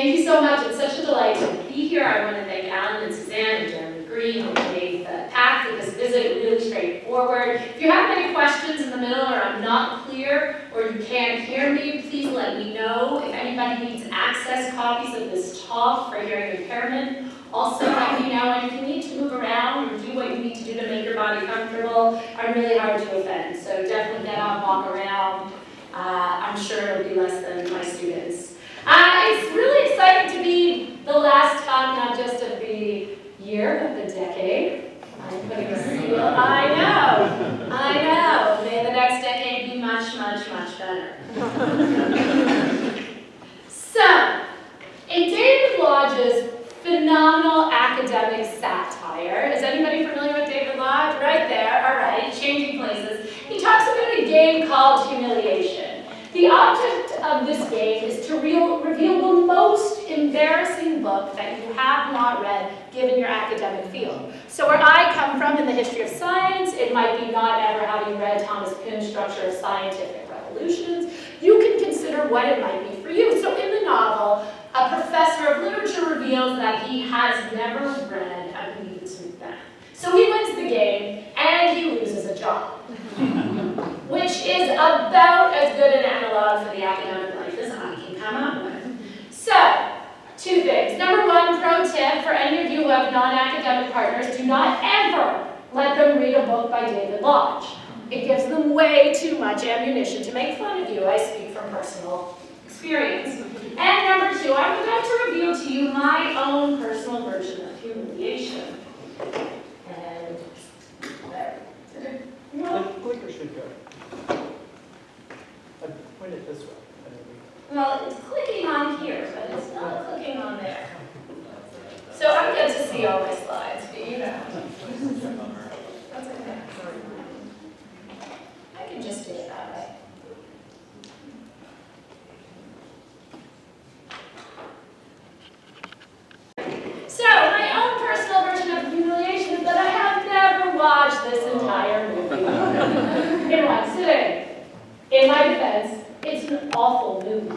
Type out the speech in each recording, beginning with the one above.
Thank you so much. It's such a delight to be here. I want to thank Alan and Suzanne and Jeremy Green who made the path to this visit really straightforward. If you have any questions in the middle or I'm not clear or you can't hear me, please let me know. If anybody needs access copies of this talk for hearing impairment, also let me know. And if you need to move around or do what you need to do to make your body comfortable, I'm really hard to offend. So definitely get up, walk around. I'm sure it'll be less than my students. It's really exciting to be the last talk, not just of the year, but the decade. I'm putting a seal. I know. May the next decade be much, much, much better. So, in David Lodge's phenomenal academic satire, is anybody familiar with David Lodge? Right there, all right, changing places. He talks about a game called humiliation. The object of this game is to reveal the most embarrassing book that you have not read given your academic field. So where I come from in the history of science, it might be not ever having read Thomas Kuhn's Structure of Scientific Revolutions. You can consider what it might be for you. So in the novel, a professor of literature reveals that he has never read A Beavis Macbeth. So he wins the game and he loses a job. Which is about as good an analog for the academic life as I can come up with. So, two things. Number one, pro tip for any of you who have non-academic partners, do not ever let them read a book by David Lodge. It gives them way too much ammunition to make fun of you. I speak from personal experience. And number two, I would like to reveal to you my own personal version of humiliation. And there. The clicker should go. Point it this way. Well, it's clicking on here, but it's not clicking on there. So I get to see all my slides, but you know. That's okay. I can just do it that way. So my own personal version of humiliation is that I have never watched this entire movie in one sitting. In my defense, it's an awful movie.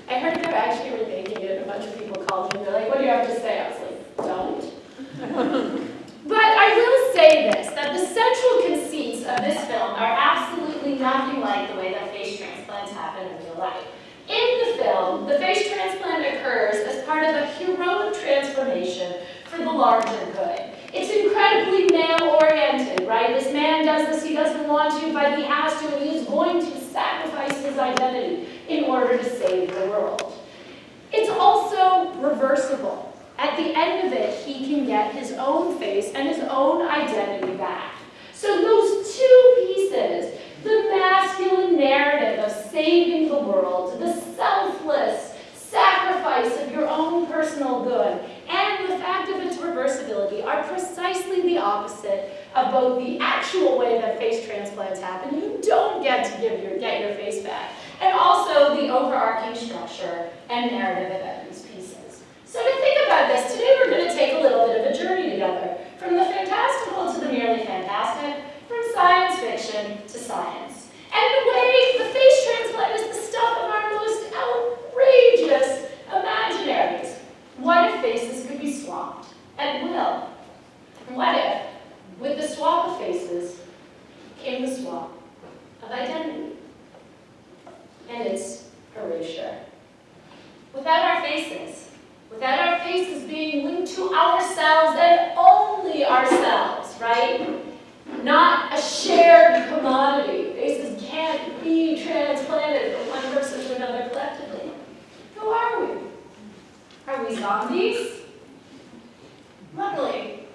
I heard they're actually remaking it, and a bunch of people called me, they're like, what do you have to say? I was like, don't. But I will say this, that the central conceits of this film are absolutely nothing like the way that face transplants happen in real life. In the film, the face transplant occurs as part of a heroic transformation for the larger good. It's incredibly male-oriented, right? This man does this, he doesn't want to, but he has to, and he is going to sacrifice his identity in order to save the world. It's also reversible. At the end of it, he can get his own face and his own identity back. So those two pieces, the masculine narrative of saving the world, the selfless sacrifice of your own personal good, and the fact of its reversibility are precisely the opposite of both the actual way that face transplants happen. You don't get to get your face back. And also the overarching structure and narrative of these pieces. So to think about this, today we're going to take a little bit of a journey together. From the fantastical to the merely fantastic, from science fiction to science. And in a way, the face transplant is the stuff of our most outrageous imaginaries. What if faces could be swapped at will? What if, with the swap of faces, came the swap of identity and its erasure? Without our faces being linked to ourselves and only ourselves, right? Not a shared commodity. Faces can't be transplanted from one person to another collectively. Who are we? Are we zombies? Luckily,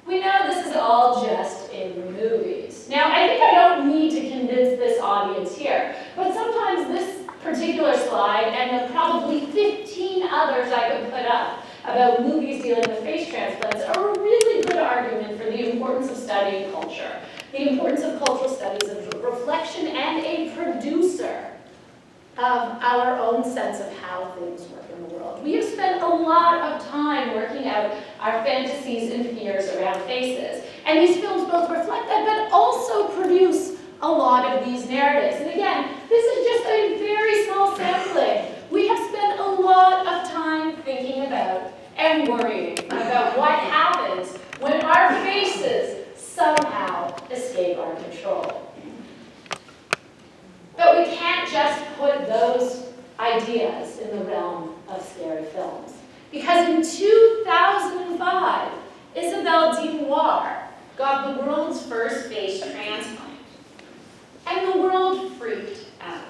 we know this is all just in movies. Now, I think I don't need to convince this audience here, but sometimes this particular slide and the probably 15 others I could put up about movies dealing with face transplants are a really good argument for the importance of studying culture, the importance of cultural studies as a reflection and a producer of our own sense of how things work in the world. We have spent a lot of time working out our fantasies and fears around faces, and these films both reflect that, but also produce a lot of these narratives. And again, this is just a very small sampling. We have spent a lot just put those ideas in the realm of scary films. Because in 2005, Isabelle Dimoir got the world's first face transplant. And the world freaked out.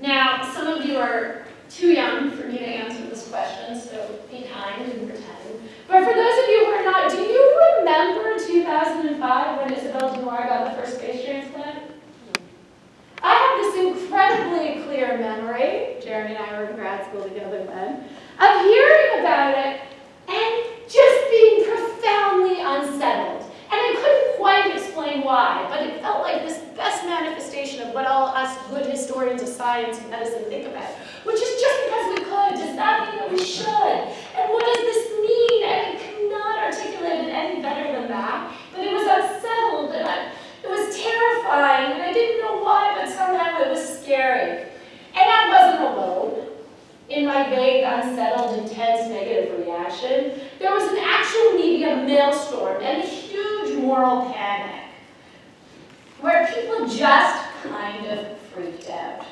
Now, some of you are too young for me to answer this question, so be kind and pretend. But for those of you who are not, do you remember 2005 when Isabelle Dimoir got the first face transplant? I have this incredibly clear memory, Jeremy and I were in grad school together then, of hearing about it and just being profoundly unsettled. And I couldn't quite explain why, but it felt like this best manifestation of what all us good historians of science and medicine think about, which is just because we could, does that mean that we should? And what does this mean? And I cannot articulate it any better than that, but it was unsettled, and it was terrifying, and I didn't know why, but somehow it was scary. And I wasn't alone in my vague, unsettled, intense negative reaction. There was an actual media maelstrom and a huge moral panic where people just kind of freaked out.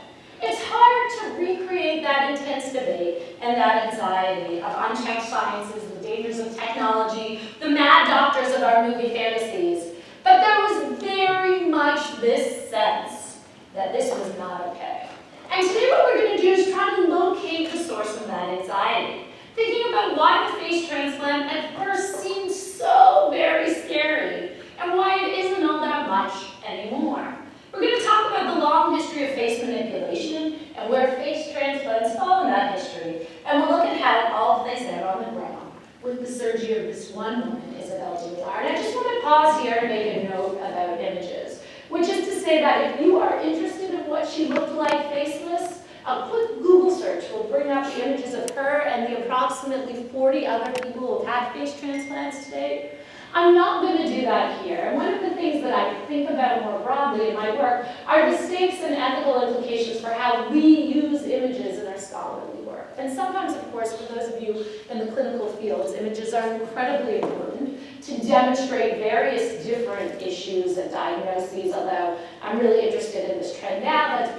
It's hard to recreate that intense debate and that anxiety of unchecked sciences, the dangers of technology, the mad doctors of our movie fantasies. But there was very much this sense that this was not okay. And today what we're going to do is try to locate the source of that anxiety, thinking about why the face transplant at first seemed so very scary and why it isn't all that much anymore. We're going to talk about the long history of face manipulation and where face transplants fall in that history, and we'll look at how it all plays out on the ground with the surgery of this one woman, Isabelle Dimoir. And I just want to pause here to make a note about images, which is to say that if you are interested in what she looked like faceless, a quick Google search will bring up the images of her and the approximately 40 other people who have had face transplants today. I'm not going to do that here. And one of the things that I think about more broadly in my work are the stakes and ethical implications for how we use images in our scholarly work. And sometimes, of course, for those of you in the clinical fields, images are incredibly important to demonstrate various different issues and diagnoses, although I'm really interested in this trend now that's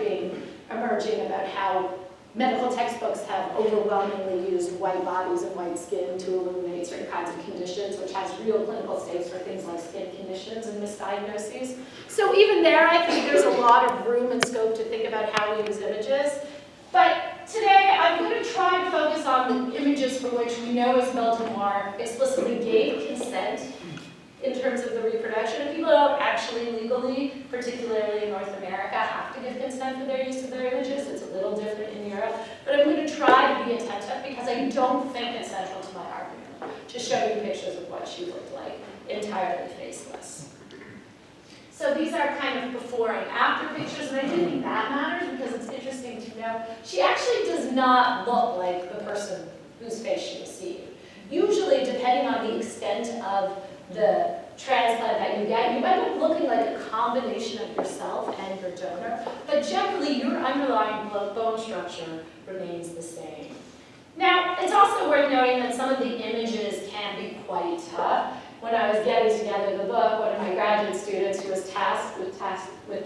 emerging about how medical textbooks have overwhelmingly used white bodies and white skin to illuminate certain kinds of conditions, which has real clinical stakes for things like skin conditions and misdiagnoses. So even there, I think there's a lot of room and scope to think about how we use images. But today, I'm going to try to focus on the images for which we know Isabelle Dimoir explicitly gave consent in terms of the reproduction. And people don't actually legally, particularly in North America, have to give consent for their use of their images. It's a little different in Europe. But I'm going to try to be attentive because I don't think it's central to my argument to show you pictures of what she looked like, entirely faceless. So these are kind of before and after pictures, and I do think that matters because it's interesting to know she actually does not look like the person whose face she received. Usually, depending on the extent of the transplant that you get, you end up looking like a combination of yourself and your donor, but generally your underlying bone structure remains the same. Now, it's also worth noting that some of the images can be quite tough. When I was getting together the book, one of my graduate students who was tasked with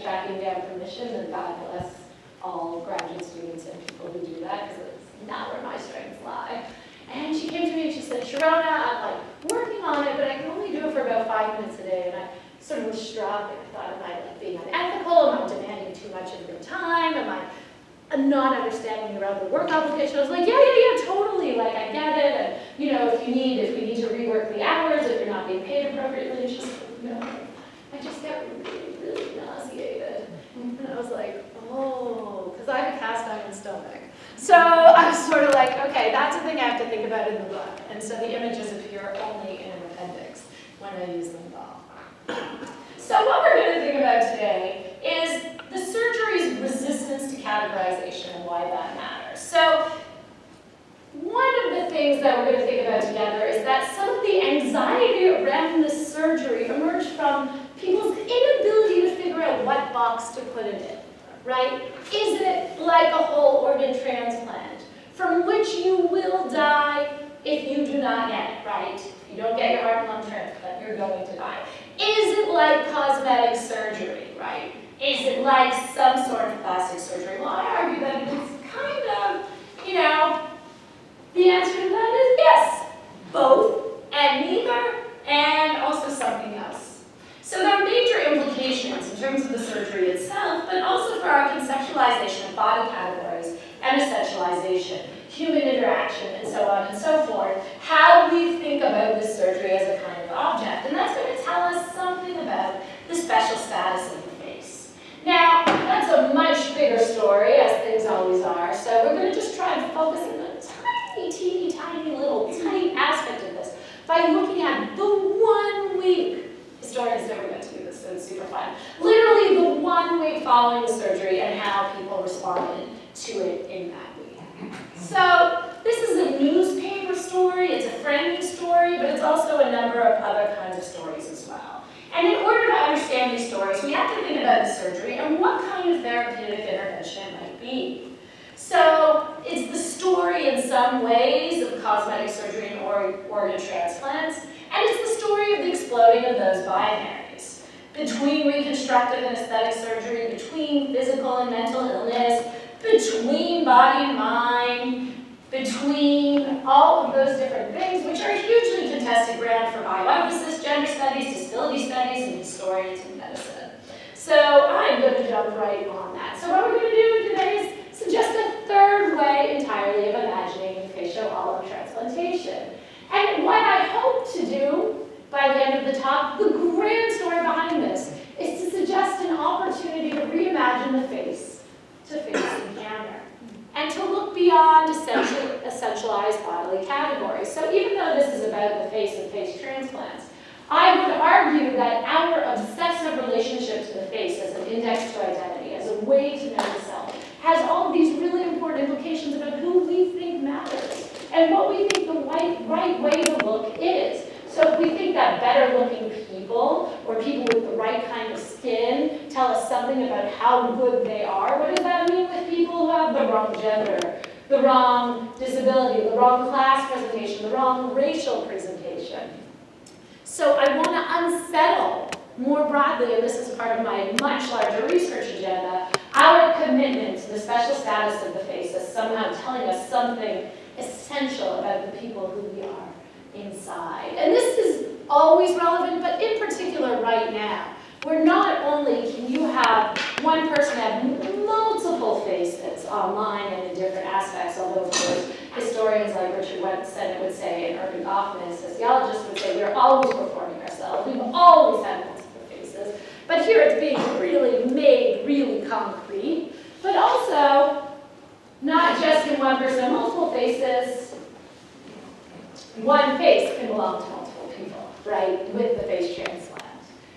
tracking down permission, and God bless all graduate students and people who do that, because it's not where my strengths lie. And she came to me and she said, Sharrona, I'm working on it, but I can only do it for about 5 minutes a day. And I sort of was struck, and I thought, am I being unethical? Am I demanding too much of your time? Am I not understanding around the work obligation? I was like, yeah, totally. I get it. And if we need to rework the hours, if you're not being paid appropriately, it's just I just get really, really nauseated. And I was like, oh, because I have a cast iron stomach. So I was sort of like, okay, that's a thing I have to think about in the book. And so the images appear only in an appendix when I use them at all. So what we're going to think about today is the surgery's resistance to categorization and why that matters. So one of the things that we're going to think about together is that some of the anxiety around this surgery emerged from people's inability to figure out what box to put it in. Right? Is it like a whole organ transplant from which you will die if you do not get it, right? If you don't get your heart and lung transplant, you're going to die. Is it like cosmetic surgery, right? Is it like some sort of plastic surgery? Well, body categories and essentialization, human interaction, and so on and so forth, how we think about this surgery as a kind of object. And that's going to tell us something about the special status of the face. Now, that's a much bigger story, as things always are, so we're going to just try and focus on a tiny, teeny, tiny little tiny aspect of this by looking at the 1 week. Historians never get to do this, so it's super fun. Literally the 1 week following the surgery and how people responded to it in that week. So this is a newspaper story, it's a framing story, but it's also a number of other kinds of stories as well. And in order to understand these stories, we have to think about the surgery and what kind of therapeutic intervention it might be. So it's the story in some ways of cosmetic surgery and organ transplants, and it's the story of the exploding of those binaries between reconstructive and aesthetic surgery, between physical and mental illness, between body and mind, between all of those different things, which are hugely contested ground for bioethicists, gender studies, disability studies, and historians of medicine. So I'm going to jump right on that. So what we're going to do today is suggest a third way entirely of imagining facial allotransplantation. And what I hope to do by the end of the talk, the grand story behind this, is to suggest an opportunity to reimagine the face to face encounter, and to look beyond essentialized bodily categories. So even though this is about the face and face transplants, I would argue that our obsessive relationship to the face as an index to identity, as a way to know the self, has all of these really important implications about who we think matters and what we think the right way to look is. So if we think that better looking people, or people with the right kind of skin, tell us something about how good they are, what does that mean with people who have the wrong gender, the wrong disability, the wrong class presentation, the wrong racial presentation? So I want to unsettle more broadly, and this is part of my much larger research agenda, our commitment to the special status of the face as somehow telling us something essential about the people who we are inside. And this is always relevant, but in particular right now, where not only can you have one person have multiple faces online and in different aspects, although of course historians like Richard Wentson would say, and Irving Goffman, sociologists would say, we're always performing ourselves. We've always had multiple faces. But here it's being really made really concrete, but also not just in one person, multiple faces. One face can belong to multiple people, right, with the face transplant.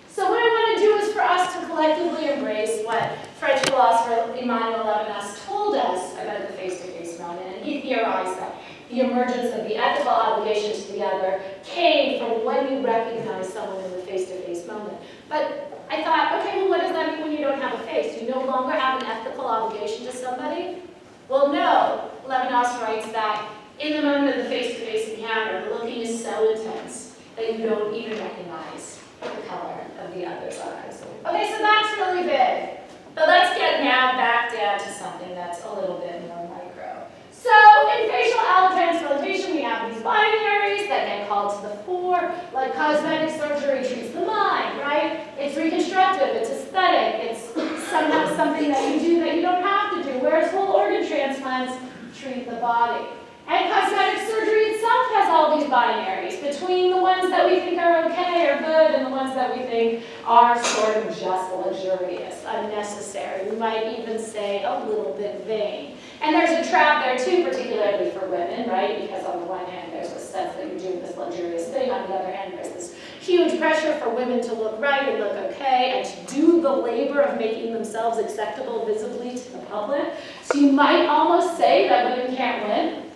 So what I want to do is for us to collectively embrace what French philosopher Emmanuel Levinas told us about the face-to-face moment, and he theorized that the emergence of the ethical obligation to the other came from when you recognize someone in the face-to-face moment. But I thought, okay, well, what does that mean when you don't have a face? You no longer have an ethical obligation to somebody? Well, no. Levinas writes that in the moment of the face-to-face encounter, the looking is so intense that you don't even recognize the color of the other's eyes. Okay, so that's really big. But let's get now back down to something that's a little bit more micro. So in facial allotransplantation, we have these binaries that get called to the fore, like cosmetic surgery treats the mind, right? It's reconstructive, it's aesthetic, it's somehow something that you do that you don't have to do, whereas whole organ transplants treat the body. And cosmetic surgery itself has all these binaries between the ones that we think are okay or good and the ones that we think are sort of just luxurious, unnecessary. We might even say a little bit vain. And there's a trap there too, particularly for women, right? Because on the one hand, there's this sense that you're doing this luxurious thing. On the other hand, there's this huge pressure for women to look right and look okay and to do the labor of making themselves acceptable visibly to the public. So you might almost say that women can't win.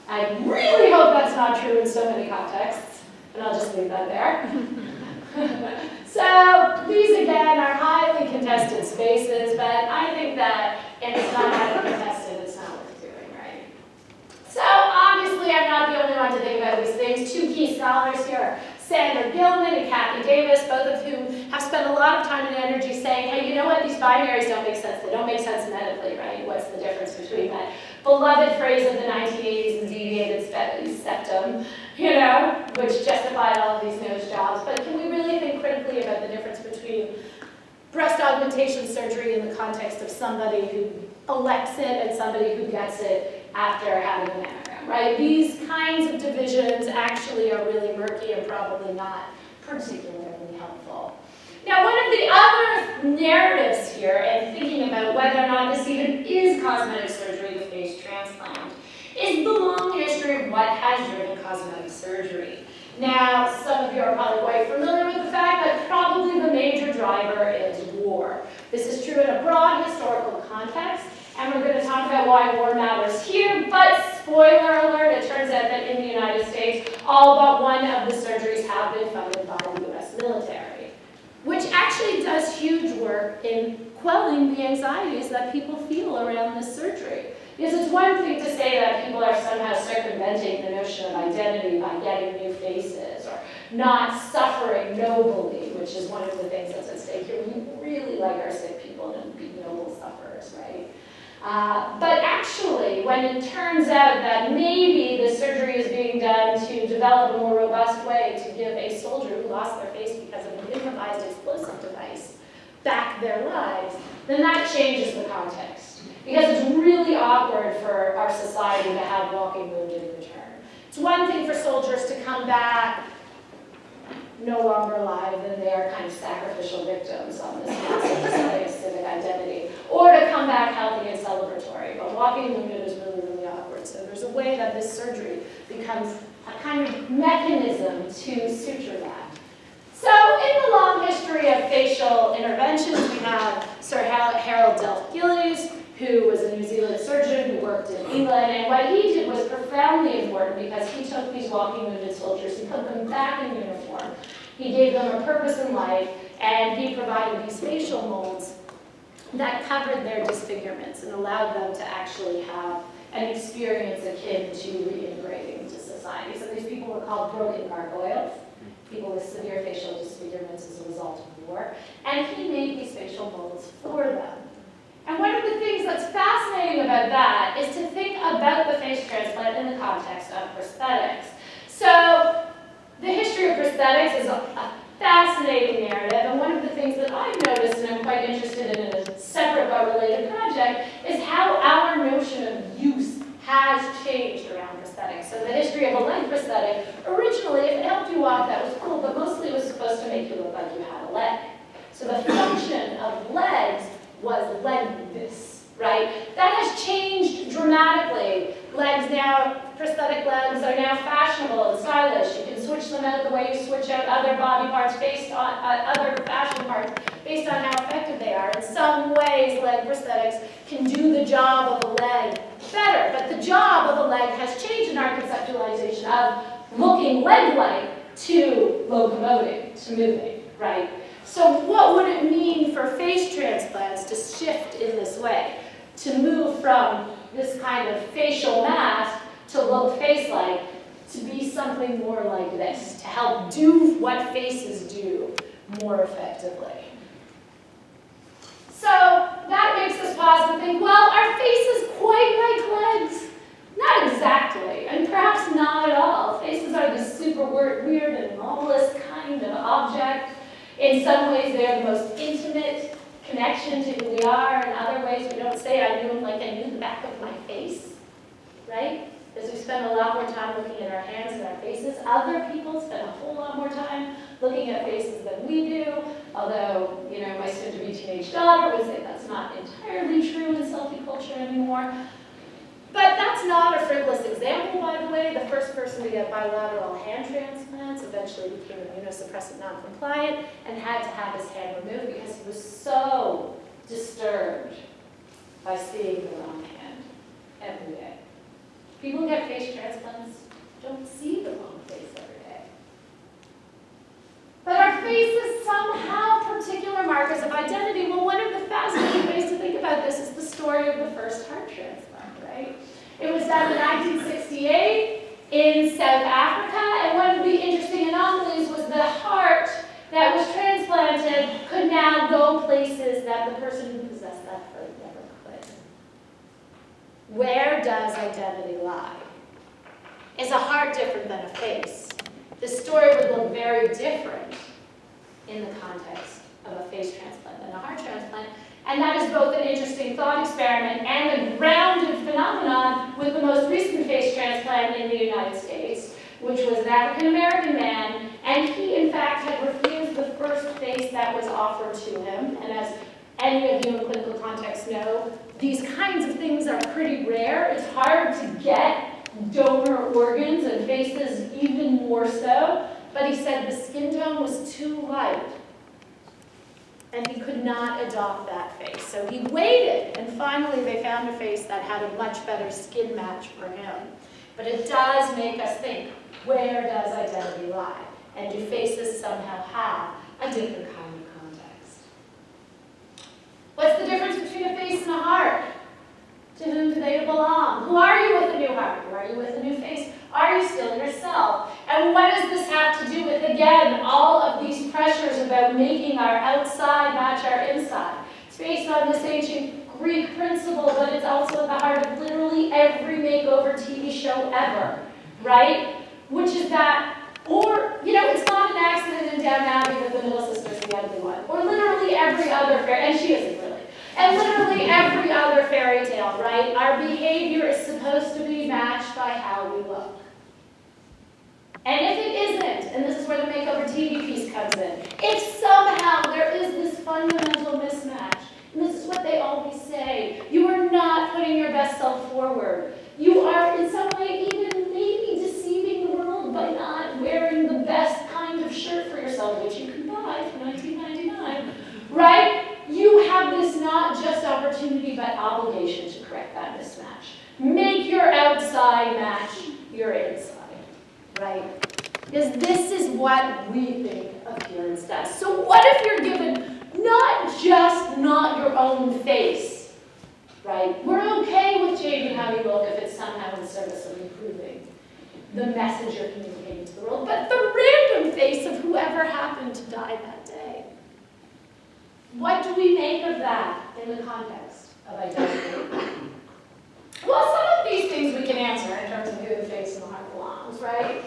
I really hope that's not true in so many contexts, and I'll just leave that there. So these again are highly contested spaces, but I think that if it's not highly contested, it's not worth doing, right? So obviously I'm not the only one to think about these things. Two key scholars here are Sandra Gilman and Kathy Davis, both of whom have spent a lot of time and energy saying, hey, you know what, these binaries don't make sense. They don't make sense medically, right? What's the difference between that beloved phrase of the 1980s and deviated septum, you know, which justified all of these nose jobs. But can we really think critically about the difference between breast augmentation surgery in the context of somebody who elects it and somebody who gets it after having a mammogram, right? These kinds of divisions actually are really murky and probably not particularly helpful. Now, one of the other narratives here, and thinking about whether or not this even is cosmetic surgery, the face transplant, is the long history of what has driven cosmetic surgery. Now, some of you are probably quite familiar with the fact that probably the major driver is war. This is true in a broad historical context, and we're going to talk about why war matters here, but spoiler alert, it turns out that in the United States, all but one of the surgeries have been funded by the US military, which actually does huge work in quelling the anxieties that people feel around this surgery. Because it's one thing to say that people are somehow circumventing the notion of identity by getting new faces, or not suffering nobly, which is one of the things that's at stake here. We really like our sick people and be noble sufferers, right? But actually, when it turns out that maybe the surgery is being done to develop a more robust way to give a soldier who lost their face because of an improvised explosive device back their lives, then that changes the context. Because it's really awkward for our society to have walking wounded return. It's one thing for soldiers to come back no longer alive, and they are kind of sacrificial victims on this massive display of civic identity, or to come back healthy and celebratory. But walking wounded is really, really awkward. So there's a way that this surgery becomes a kind of mechanism to suture that. So in the long history of facial interventions, we have Sir Harold Delft-Gillies, who was a New Zealand surgeon who worked in England, and what he did was profoundly important because he took these walking wounded soldiers and put them back in uniform. He gave them a purpose in life, and he provided these facial molds that covered their disfigurements and allowed them to actually have an experience akin to reintegrating into society. So these people were called broken gargoyles, people with severe facial disfigurements as a result of war, and he made these facial molds for them. And one of the things that's fascinating about that is to think about the face transplant in the context of prosthetics. So the history of prosthetics is a fascinating narrative, and one of the things that I've noticed, and I'm quite interested in a separate but related project, is how our notion of use has changed around prosthetics. So the history of a leg prosthetic, originally, if it helped you walk, that was cool, but mostly it was supposed to make you look like you had a leg. So the function of legs was legness, right? That has changed dramatically. Legs now, prosthetic legs are now fashionable and stylish. You can switch them out the way you switch out other body parts based on other fashion parts based on how effective they are. In some ways, leg prosthetics can do the job of a leg better, but the job of a leg has changed in our conceptualization of looking leg-like to locomoting, to moving, right? So what would it mean for face transplants to shift in this way? To move from this kind of facial mask to look face-like, to be something more like this, to help do what faces do more effectively. So that makes us pause and think, well, are faces quite like legs? Not exactly, and perhaps not at all. Faces are this super weird and anomalous kind of object. In some ways, they are the most intimate connection to who we are. In other ways, we don't say, I knew him like I knew the back of my face, right? Because we spend a lot more time looking at our hands and our faces. Other people spend a whole lot more time looking at faces than we do, although, you know, my soon-to-be teenage daughter would say that's not entirely true in selfie culture anymore. But that's not a frivolous example, by the way. The first person to get bilateral hand transplants eventually became immunosuppressant non-compliant and had to have his hand removed because he was so disturbed by seeing the wrong hand every day. People who get face transplants don't see the wrong face every day. But are faces somehow particular markers of identity? Well, one of the fascinating ways to think about this is the story of the first heart transplant, right? It was done in 1968 in South Africa, and one of the interesting anomalies was the heart that was transplanted could now go places that the person who possessed that heart never could. Where does identity lie? Is a heart different than a face? The story would look very different in the context of a face transplant than a heart transplant, And that is both an interesting thought experiment and a grounded phenomenon with the most recent face transplant in the United States, which was an African-American man, and he, in fact, had refused the first face that was offered to him. And as any of you in clinical context know, these kinds of things are pretty rare. It's hard to get donor organs and faces even more so. But he said the skin tone was too light, and he could not adopt that face. So he waited, and finally they found a face that had a much better skin match for him. But it does make us think, where does identity lie? And do faces somehow have a different kind of context? What's the difference between a face and a heart? To whom do they belong? Who are you with a new heart? Who are you with a new face? Are you still yourself? And what does this have to do with, again, all of these pressures about making our outside match our inside? It's based on this ancient Greek principle, but it's also at the heart of literally every makeover TV show ever, right? Which is that, or, it's not an accident in Downton Abbey that the middle sister's the ugly one. Or literally every other fairy, and she isn't really. And literally every other fairy tale, right? Our behavior is supposed to be matched by how we look. And if it isn't, and this is where the makeover TV piece comes in, if somehow there is this fundamental mismatch, and this is what they always say, you are not putting your best self forward. You are in some way even maybe deceiving the world by not wearing the best kind of shirt for yourself, which you can buy for $19.99, right? You have this not just opportunity, but obligation to correct that mismatch. Make your outside match your inside, right? Because this is what we think appearance does. So what if you're given not your own face, right? We're okay with changing how you look if it's somehow in service of improving the message you're communicating to the world, but the random face of whoever happened to die that day. What do we make of that in the context of identity? Well, some of these things we can answer in terms of who the face and the heart belongs, right?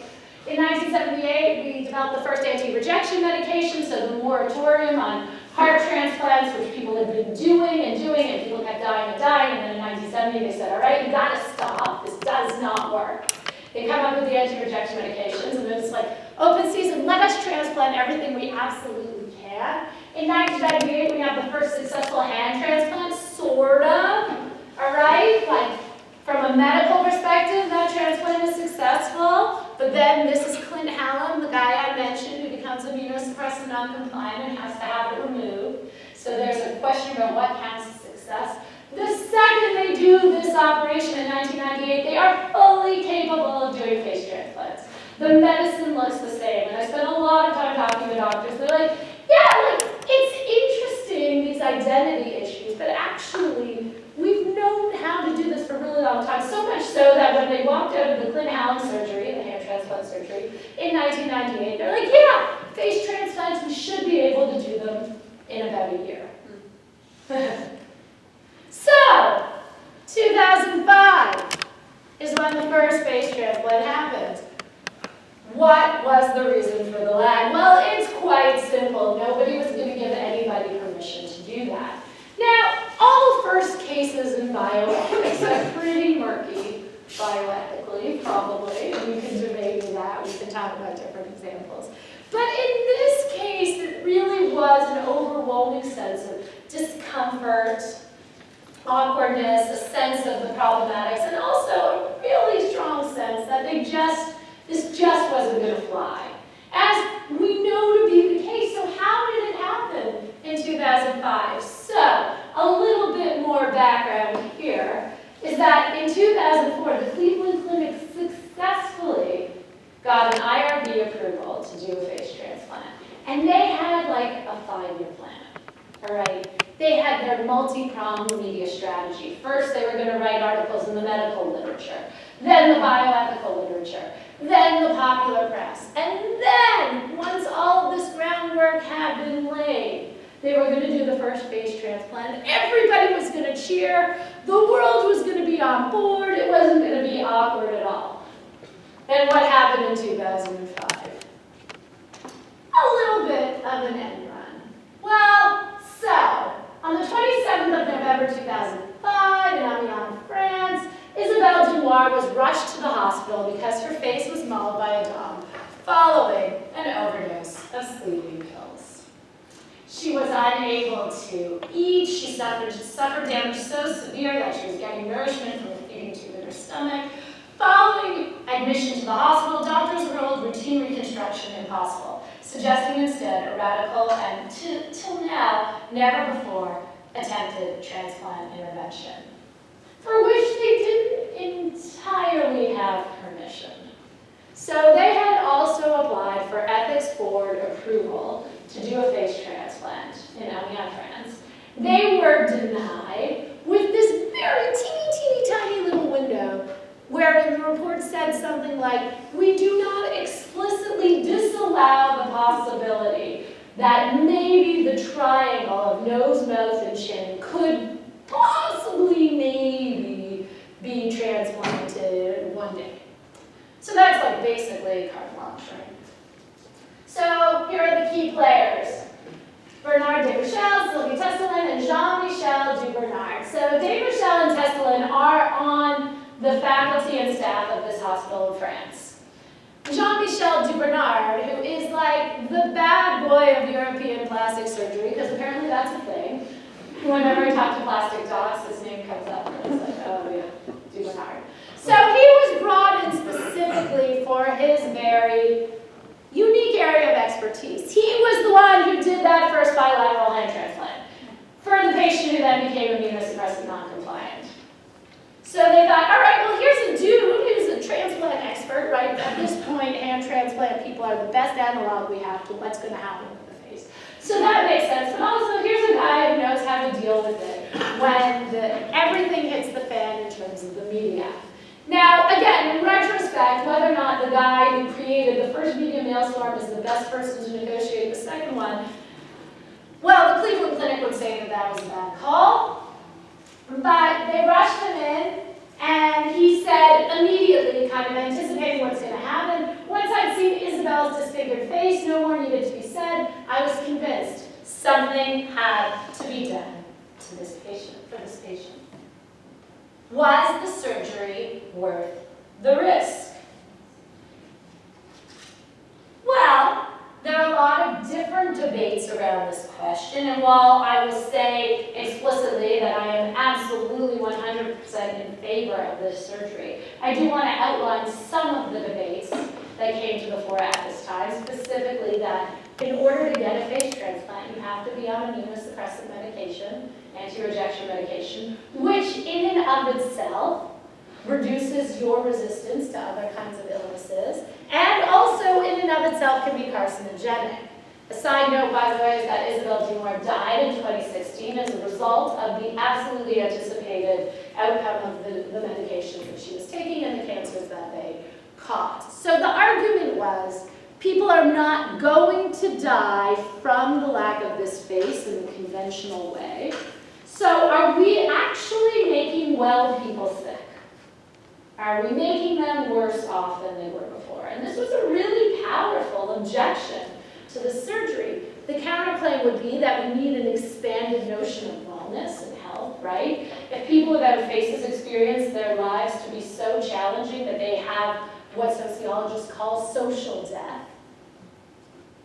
In 1978, we developed the first anti-rejection medication, so the moratorium on heart transplants, which people had been doing, and people kept dying and dying, and then in 1970 they said, all right, you gotta stop, this does not work. They come up with the anti-rejection medications, and it's like, open season, let us transplant everything we absolutely can. In 1998, we have the first successful hand transplant, sort of, all right? Like, from a medical perspective, that transplant is successful, but then this is Clint Hallam, the guy I mentioned, who becomes immunosuppressant non-compliant and has to have it removed. So there's a question about what counts as success. The second they do this operation in 1998, they are fully capable of doing face transplants. The medicine looks the same, and I spent a lot of time talking to doctors. They're like, yeah, like, it's interesting, these identity issues, but actually, we've known how to do this for a really long time, so much so that when they walked out of the Clint Hallam surgery, the hand transplant surgery, in 1998, they're like, yeah, face transplants, we should be able to do them in about a year. So, 2005 is when the first face transplant happened. What was the reason for the lag? Well, it's quite simple. Nobody was going to give anybody permission to do that. Now, all first cases in bioethics are pretty murky bioethically, probably. We can debate that. We can talk about different examples. But in this case, it really was an overwhelming sense of discomfort, awkwardness, a sense of the problematics, and also a really strong sense that this just wasn't going to fly. As we know to be the case, so how did it happen in 2005? So, a little bit more background here is that in 2004, the Cleveland Clinic successfully got an IRB approval to do a face transplant. And they had like a 5-year plan, all right? They had their multi-pronged media strategy. First, they were going to write articles in the medical literature, then the bioethical literature, then the popular press. And then, once all of this groundwork had been laid, they were going to do the first face transplant. Everybody was going to cheer. The world was going to be on board. It wasn't going to be awkward at all. And what happened in 2005? A little bit of an end run. Well, so, On the 27th of November 2005 in Amiens, France, Isabelle Dunoir was rushed to the hospital because her face was mauled by a dog following an overdose of sleeping pills. She was unable to eat. She suffered damage so severe that she was getting nourishment from a feeding tube in her stomach. Following admission to the hospital, doctors ruled routine reconstruction impossible, suggesting instead a radical and, till now, never before attempted transplant intervention, for which they didn't entirely have permission. So they had also applied for ethics board approval to do a face transplant in Amiens, France. They were denied with this very teeny tiny little window where the report said something like, we do not explicitly disallow the possibility that maybe the triangle of nose, mouth, and chin could possibly maybe be transplanted one day. So that's like basically carte blanche, right? So here are the key players. Bernard Desrochelles, Sylvie Testelin, and Jean-Michel Dubernard. So Desrochelles and Testelin are on the faculty and staff of this hospital in France. Jean-Michel Dubernard, who is like the bad boy of European plastic surgery, because apparently that's a thing. Whenever I talk to plastic docs, his name comes up, and it's like, oh yeah, Dubernard. So he was brought in specifically for his very unique area of expertise. He was the one who did that first bilateral hand transplant for the patient who then became immunosuppressive non-compliant. So they thought, all right, well, here's a dude who's a transplant expert, right? At this point, hand transplant people are the best analog we have to what's going to happen with the face. So that makes sense. But also, here's a guy who knows how to deal with it when everything hits the fan in terms of the media. Now, again, in retrospect, whether or not the guy who created the first media maelstrom is the best person to negotiate the second one, well, the Cleveland Clinic would say that that was a bad call. But they rushed him in, and he said immediately, kind of anticipating what's going to happen, once I'd seen Isabelle's disfigured face, no more needed to be said, I was convinced something had to be done to this patient, for this patient. Was the surgery worth the risk? Well, there are a lot of different debates around this question, and while I will say explicitly that I am absolutely 100% in favor of this surgery, I do want to outline some of the debates that came to the fore at this time, specifically that in order to get a face transplant, you have to be on immunosuppressive medication, anti-rejection medication, which in and of itself reduces your resistance to other kinds of illnesses, and also in and of itself can be carcinogenic. A side note, by the way, is that Isabelle Dunoir died in 2016 as a result of the absolutely anticipated outcome of the medications that she was taking and the cancers that they caused. So the argument was, people are not going to die from the lack of this face in the conventional way. So are we actually making well people sick? Are we making them worse off than they were before? And this was a really powerful objection to the surgery. The counterclaim would be that we need an expanded notion of wellness and health, right? If people without faces experience their lives to be so challenging that they have what sociologists call social death,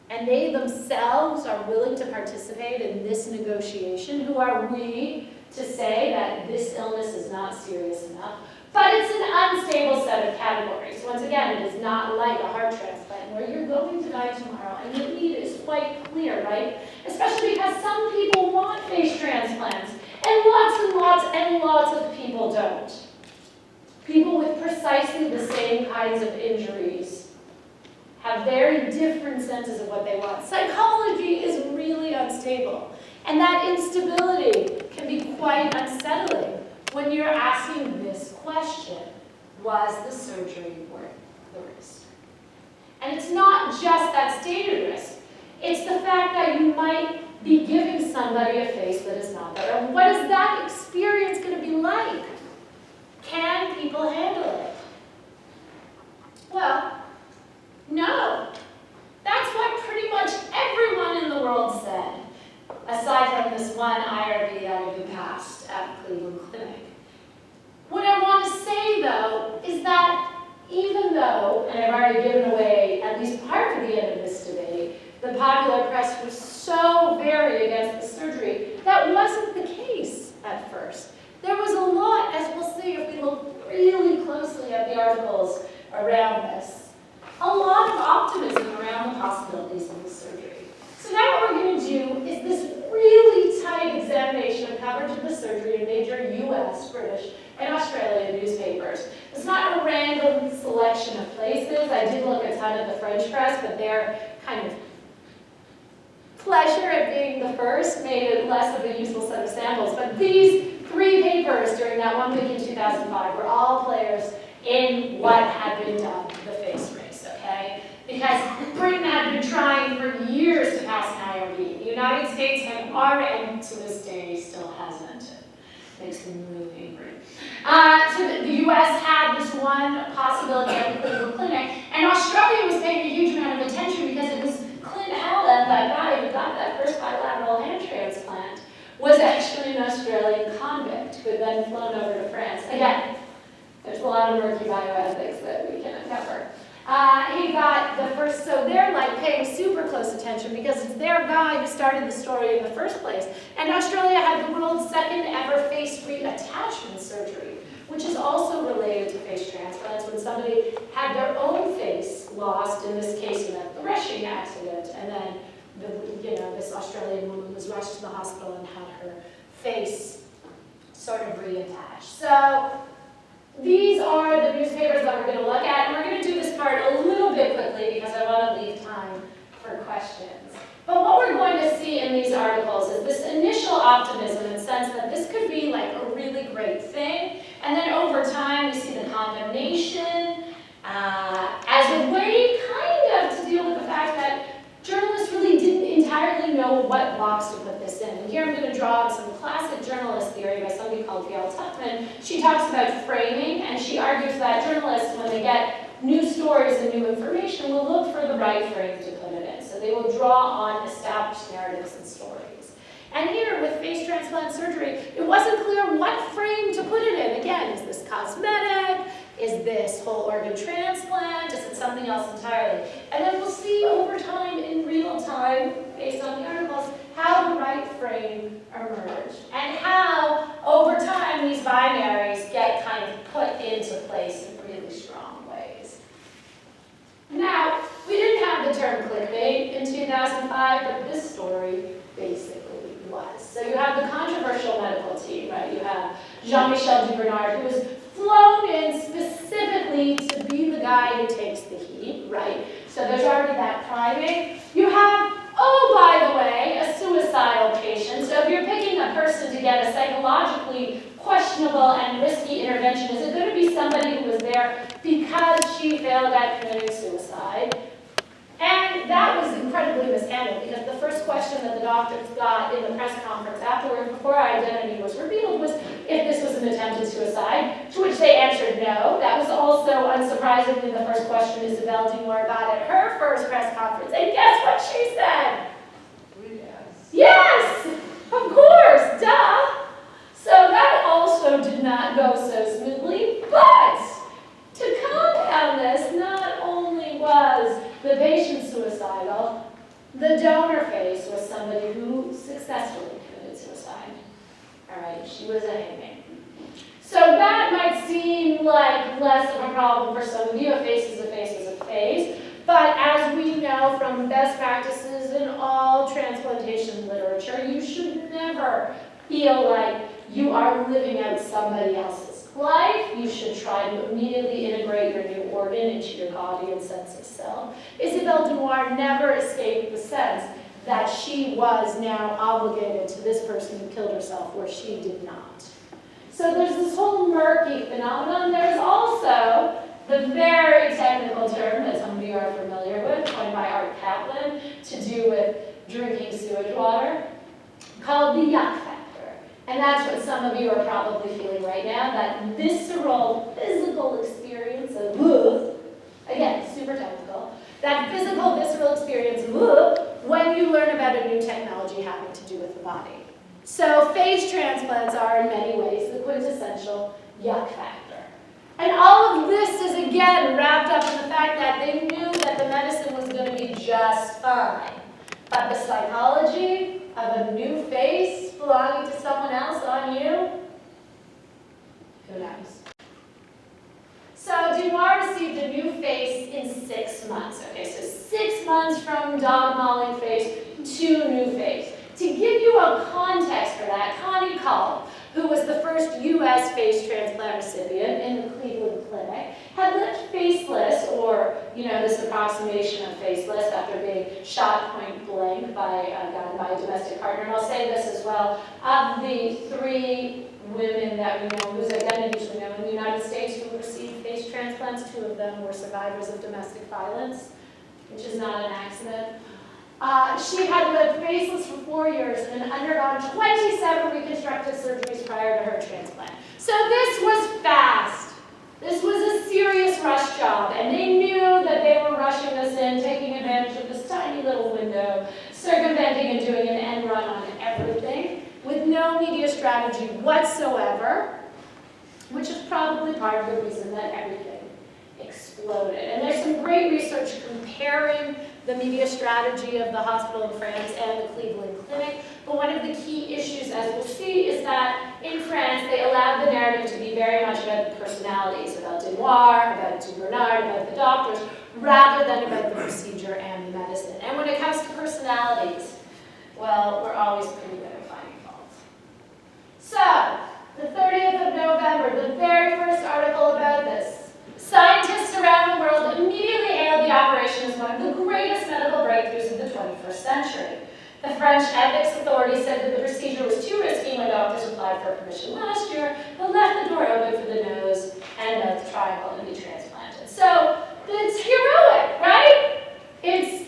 and they themselves are willing to participate in this negotiation, who are we to say that this illness is not serious enough? But it's an unstable set of categories. Once again, it is not like a heart transplant where you're going to die tomorrow, and the need is quite clear, right? Especially because some people want face transplants, and lots of people don't. People with precisely the same kinds of injuries have very different senses of what they want. Psychology is really unstable, and that instability can be quite unsettling when you're asking this question: was the surgery worth the risk? And it's not just that stated risk. It's the fact that you might be giving somebody a face that is not there. And what is that experience going to be like? Can people handle it? Well, no. That's what pretty much everyone in the world said, aside from this one IRB Mary given away at least part of the end of this debate, the popular press was so very against the surgery. That wasn't the case at first. There was a lot, as we'll see if we look really closely at the articles around this, a lot of optimism around the possibilities of the surgery. So now what we're going to do is this really tight examination of coverage of the surgery in major US, British, and Australian newspapers. It's not a random selection of places. I did look at a ton of the French press, but their kind of pleasure at being the first made it less of a useful set of samples. But these 3 papers during that 1 week in 2005 were all players in what had been dubbed the face race, okay? Because Britain had been trying for years to pass an IRB. The United States had already, and to this day still hasn't. It makes them really angry. So the US had this one possibility at the Cleveland Clinic, and Australia was paying a huge amount of attention because it was Clint Allen, that guy who got that first bilateral hand transplant, was actually an Australian convict who had then flown over to France. Again, there's a lot of murky bioethics that we can uncover. He got the first, so they're like paying super close attention because it's their guy who started the story in the first place. And Australia had the world's second ever face reattachment surgery, which is also related to face transplants when somebody had their own face lost, in this case in a threshing accident, and then this Australian woman was rushed to the hospital and had her face sort of reattached. So these are the newspapers that we're going to look at, and we're going to do this part a little bit quickly because I want to leave time for questions. But what we're going to see in these articles is this initial optimism in the sense that this could be like a really great thing, and then over time we see the condemnation as a way kind of to deal with the fact that journalists really didn't entirely know what box to put this in. And here I'm going to draw on some classic journalist theory by somebody called Gail Tuchman. She talks about framing, and she argues that journalists, when they get new stories and new information, will look for the right frame to put it in. So they will draw on established narratives and stories. And here, with face transplant surgery, it wasn't clear what frame to put it in. Again, is this cosmetic? Is this whole organ transplant? Is it something else entirely? And then we'll see over time, in real time, based on the articles, how the right frame emerged. And how, over time, these binaries get kind of put into place in really strong ways. Now, we didn't have the term clickbait in 2005, but this story basically was. So you have the controversial medical team, right? You have Jean-Michel Dubernard, who was flown in specifically to be the guy who takes the heat, right? So there's already that priming. You have, oh, by the way, a suicidal patient. So if you're picking a person to get a psychologically questionable and risky intervention, is it going to be somebody who was there because she failed at committing suicide? And that was incredibly mishandled because the first question that the doctors got in the press conference afterward, before our identity was revealed, was if this was an attempted suicide, to which they answered no. That was also, unsurprisingly, the first question Isabel Dumore got at her first press conference. And guess what she said? Yes. Yes! Of course, duh! So that also did not go so smoothly, but to compound this, not only was the patient suicidal, the donor face was somebody who successfully committed suicide. All right, she was a hangman. So that might seem like less of a problem for some of you. A face is a face is a face. But as we know from best practices in all transplantation literature, you should never feel like you are living out somebody else's life. You should try to immediately integrate your new organ into your body and sense of self. Isabel Dumore never escaped the sense that she was now obligated to this person who killed herself where she did not. So there's this whole murky phenomenon. There's also the very technical term that some of you are familiar with, coined by Art Kaplan, to do with drinking sewage water, called the yuck factor. And that's what some of you are probably feeling right now, that visceral, physical experience of, again, super technical, that physical, visceral experience when you learn about a new technology having to do with the body. So face transplants are, in many ways, the quintessential yuck factor. And all of this is again wrapped up in the fact that they knew that the medicine was going to be just fine. But the psychology of a new face belonging to someone else on you, who knows? So Dunoir received a new face in 6 months. Okay, so 6 months from dog mauling face to new face. To give you a context for that, Connie Cull, who was the first U.S. face transplant recipient in the Cleveland Clinic, had lived faceless, or, this approximation of faceless after being shot point blank by a domestic partner. And I'll say this as well, of the 3 women that we know, whose identities we know in the United States who received face transplants, 2 of them were survivors of domestic violence, which is not an accident. She had lived faceless for 4 years and undergone 27 reconstructive surgeries prior to her transplant. So this was fast. This was a serious rush job, and they knew that they were rushing this in, taking advantage of this tiny little window, circumventing and doing an end run on everything, with no media strategy whatsoever, which is probably part of the reason that everything exploded. And there's some great research comparing the media strategy of the hospital in France and the Cleveland Clinic. But one of the key issues, as we'll see, is that in France, they allowed the narrative to be very much about the personalities, about Dunoir, about Bernard, about the doctors, rather than about the procedure and the medicine. And when it comes to personalities, well, we're always pretty good at finding faults. So, the 30th of November, the very first article about this. Scientists around the world immediately hailed the operation as one of the greatest medical breakthroughs of the 21st century. The French ethics authorities said that the procedure was too risky when doctors applied for permission last year, but left the door open for the nose and mouth triangle to be transplanted. So, it's heroic, right? It's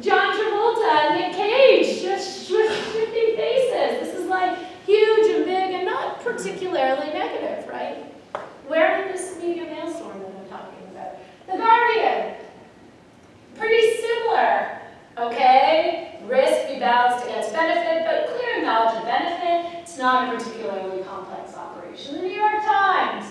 John Travolta and Nick Cage, just shifting faces. This is like huge and big and not particularly negative, right? Where in this media maelstrom that I'm talking about? The Guardian. Pretty similar, okay? Risk be balanced against benefit, but clear knowledge of benefit. It's not a particularly complex operation. The New York Times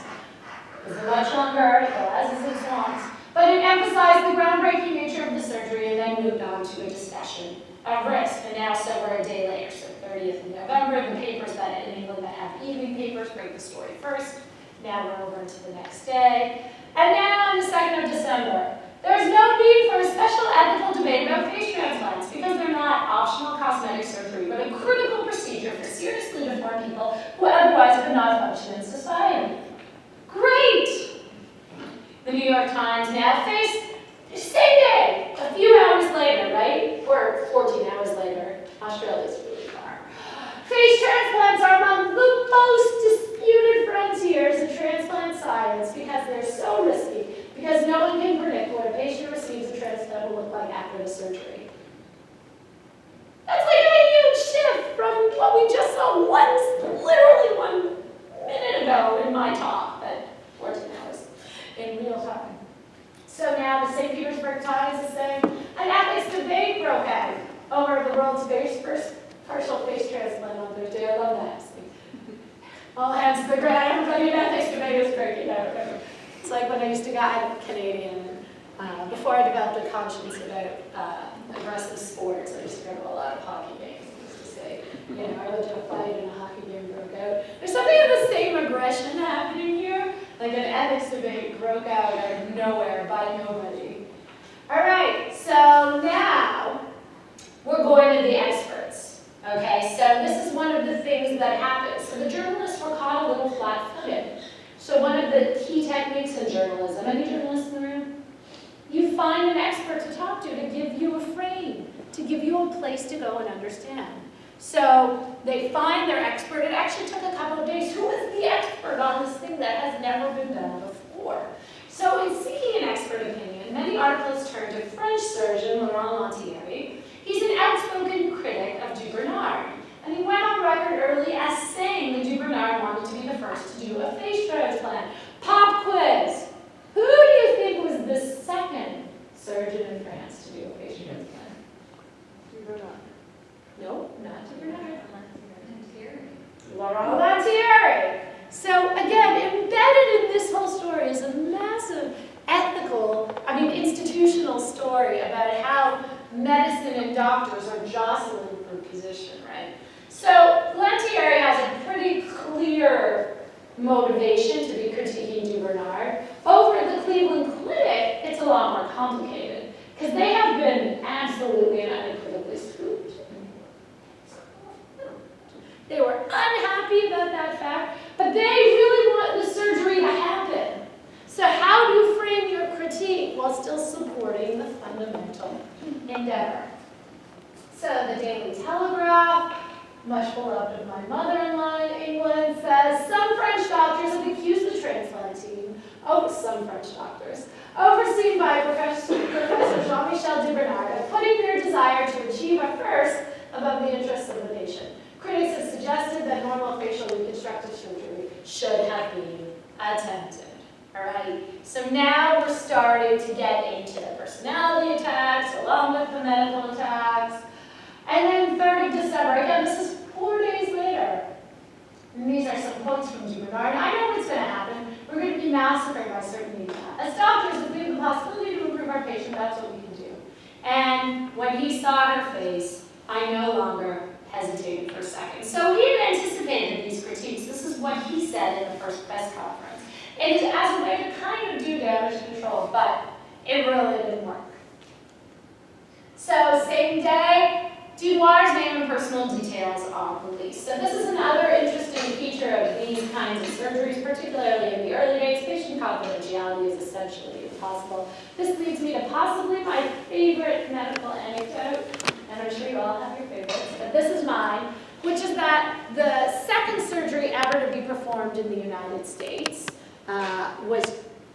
is a much longer article, as is its wont, but it emphasized the groundbreaking nature of the surgery and then moved on to a discussion of risk. And now, so we're a day later, so 30th of November, the papers that in England that have evening papers break the story first. Now we're over into the next day. And now on the 2nd of December, there's no need for a special ethical debate about face transplants because they're not optional cosmetic surgery, but a critical procedure for seriously deformed people who otherwise could not function in society. Great! The New York Times now face, same day, a few hours later, right? Or 14 hours later. Australia's really far. Face transplants are among the most disputed frontiers in transplant science because they're so risky, because no one can predict what a patient receives a transplant will look like after the surgery. That's like a huge shift from what we just saw literally 1 minute ago in my talk, but 14 hours in real time. So now the St. Petersburg Times is saying, an ethics debate broke out over the world's first partial face transplant on Thursday. I love that. All hands to the ground, everybody in ethics debate is breaking out. It's like when I used to guide Canadian, before I developed a conscience about aggressive sports, I used to go to a lot of hockey games. I used to say, I went to a fight and a hockey game broke out. There's something of the same aggression happening here, like an ethics debate broke out of nowhere by nobody. All right, so now we're going to the experts. Okay, so this is one of the things that happens. So the journalists were caught a little flat-footed. So one of the key techniques in journalism, any journalists in the room? You find an expert to talk to give you a frame, to give you a place to go and understand. So they find their expert. It actually took a couple of days. Who is the expert on this thing that has never been done before? So in seeking an expert opinion, many articles turn to French surgeon Laurent Lantieri. He's an outspoken critic of Bernard, and he went on record early as saying that Bernard wanted to be the first to do a face transplant. Pop quiz. Who do you think was the second surgeon in France to do a face transplant? Bernard. No, not Bernard. Laurent Lantieri. So again, embedded in this whole story doctors are jostling for position, right? So Lentieri has a pretty clear motivation to be critiquing DuBernard. Over at the Cleveland Clinic, it's a lot more complicated because they have been absolutely and unequivocally scooped. They were unhappy about that fact, but they really want the surgery to happen. So how do you frame your critique while still supporting the fundamental endeavor? So the Daily Telegraph, much beloved of my mother-in-law in England, says some French doctors have accused the transplant team, some French doctors, overseen by Professor Jean-Michel DuBernard, of putting their desire to achieve a first above the interests of the patient. Critics have suggested that normal facial reconstructive surgery should have been attempted. All right, so now we're starting to get into the personality attacks along with the medical attacks. And then 3rd of December, again, this is 4 days later. And these are some quotes from DuBernard. I know what's going to happen. We're going to be massacred by certain media. As doctors, if we have the possibility to improve our patient, that's what we can do. And when he saw her face, I no longer hesitated for a second. So he had anticipated these critiques. This is what he said in the first press conference. It is as a way to kind of do damage control, but it really didn't work. So same day, Dunoir's name and personal details are released. So this is another interesting feature of these kinds of surgeries, particularly in the early days. Patient confidentiality is essentially impossible. This leads me to possibly my favorite medical anecdote, and I'm sure you all have your favorites, but this is mine, which is that the second surgery ever to be performed in the United States was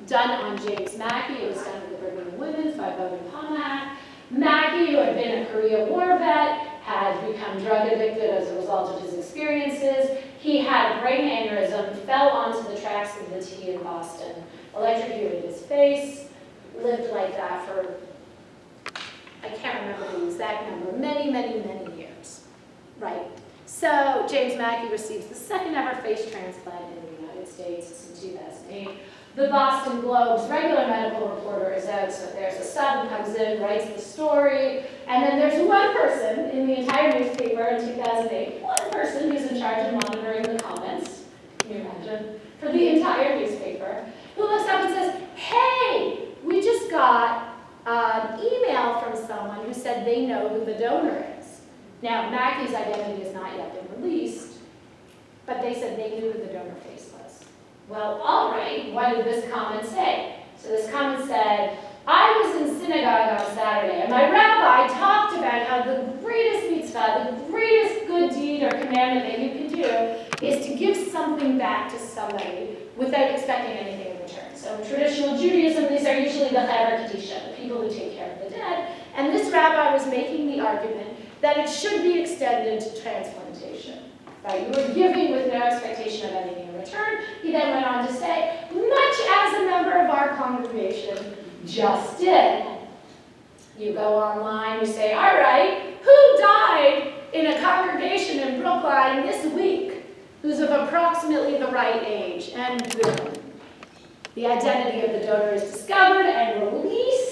done on James Mackey. It was done at the Brigham and Women's by Bowden Pomack. Mackey, who had been a Korea War vet, had become drug addicted as a result of his experiences. He had a brain aneurysm, fell onto the tracks of the T in Boston, electrocuted his face, lived like that for, I can't remember the exact number, many, many, many years. Right. So James Mackey receives the second ever face transplant in the United States. It's in 2008. The Boston Globe's regular medical reporter is out, so there's a sub who comes in, writes the story, and then there's one person in the entire newspaper in 2008, one person who's in charge of monitoring the comments, can you imagine, for the entire newspaper, who looks up and says, hey, we just got an email from someone who said they know who the donor is. Now, Mackey's identity has not yet been released, but they said they knew who the donor face was. Well, all right, what did this comment say? So this comment said, I was in synagogue on Saturday, and my rabbi talked about how the greatest mitzvah, the greatest good deed or commandment that you can do is to give something back to somebody without expecting anything in return. So in traditional Judaism, these are usually the Chaver Kedisha, the people who take care of the dead. And this rabbi was making the argument that it should be extended to transplantation. Right? You were giving with no expectation of anything in return. He then went on to say, much as a member of our congregation just did. You go online, you say, all right, who died in a congregation in Brookline this week who's of approximately the right age? And boom. The identity of the donor is discovered and released.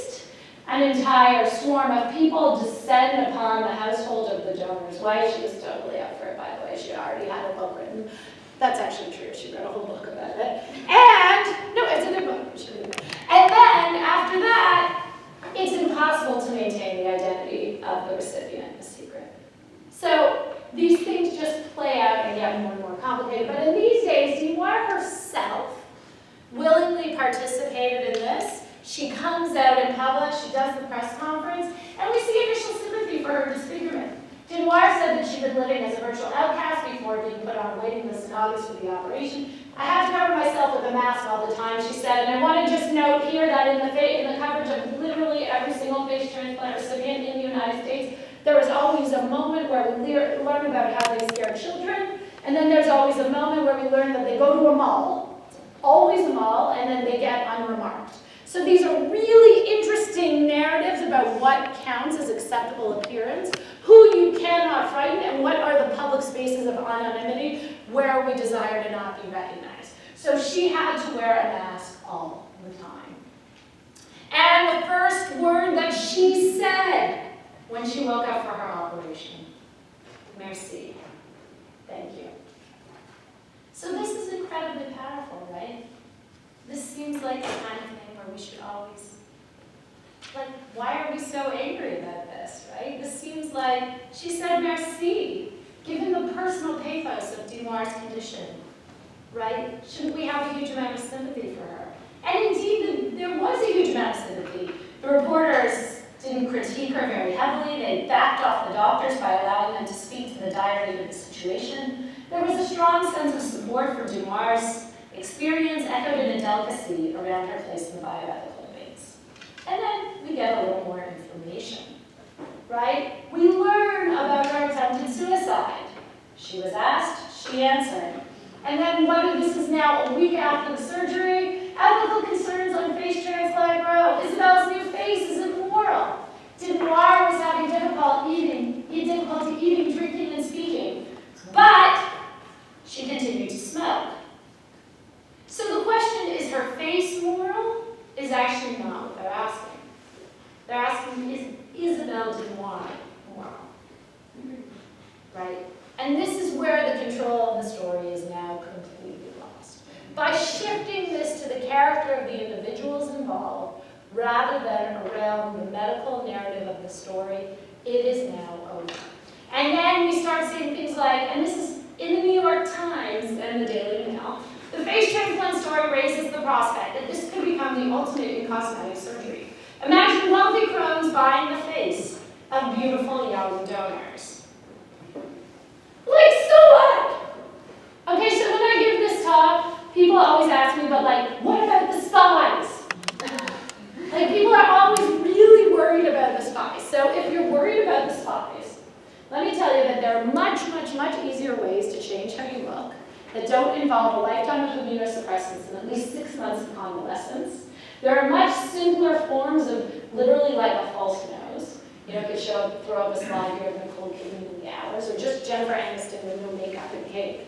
An entire swarm of people descend upon the household of the donor's wife. She was totally up for it, by the way. She already had a book written. That's actually true. She wrote a whole book about it. And, no, it's a good book. You should read it. And then, after that, it's impossible to maintain the identity of the recipient a secret. So these things just play out and get more and more complicated. But in these days, Dunoir herself willingly participated in this. She comes out in public, she does the press conference, and we see initial sympathy for her disfigurement. Dunoir said that she'd been living as a virtual outcast before being put on a waiting list in August for the operation. I have to cover myself with a mask all the time, she said, and I want to just note here that in the coverage of literally every single face transplant recipient in the United States, there was always a moment where we learn about how they scare children, and then there's always a moment where we learn that they go to a mall, always a mall, and then they get unremarked. So these are really interesting narratives about what counts as acceptable appearance, who you cannot frighten, and what are the public spaces of anonymity where we desire to not be recognized. So she had to wear a mask all the time. And the first word that she said when she woke up for her operation. Merci. Thank you. So this is incredibly powerful, right? This seems like the kind of thing where we should always, like, why are we so angry about this, right? This seems like, she said merci, given the personal pathos of Dumoir's condition, right? Shouldn't we have a huge amount of sympathy for her? And indeed, there was a huge amount of sympathy. The reporters didn't critique her very heavily. They backed off the doctors by allowing them to speak to the direty of the situation. There was a strong sense of support for Dumoir's experience, echoed in a delicacy around her place in the bioethical debates. And then we get a little more information, right? We learn about her attempted suicide. She was asked, she answered. And then whether this is now a week after the surgery, ethical concerns on face transplant grow. Isabel's new face is immoral. Dumoir was having difficulty eating, drinking, and speaking. But she continued to smoke. So the question, is her face moral? Is actually not what they're asking. They're asking, is Isabelle Dumoir moral? Right? And this is where the control of the story is now completely lost. By shifting this to the character of the individuals involved, rather than around the medical narrative of the story, it is now over. And then we start seeing things like, and this is in the New York Times and the Daily Mail, the face transplant story raises the prospect that this could become the ultimate in cosmetic surgery. Imagine wealthy crones buying the face of beautiful young donors. Like, so what? Okay, so when I give this talk, people always ask me, but like, what about the spies? Like, people are always really worried about the spies. So if you're worried about the spies, let me tell you that there are much, much, much easier ways to change how you look that don't involve a lifetime of immunosuppressants and at least 6 months of convalescence. There are much simpler forms of literally like a false nose. You know, could throw up a slide here of Nicole Kidman in the hours, or just Jennifer Aniston with no makeup and cake,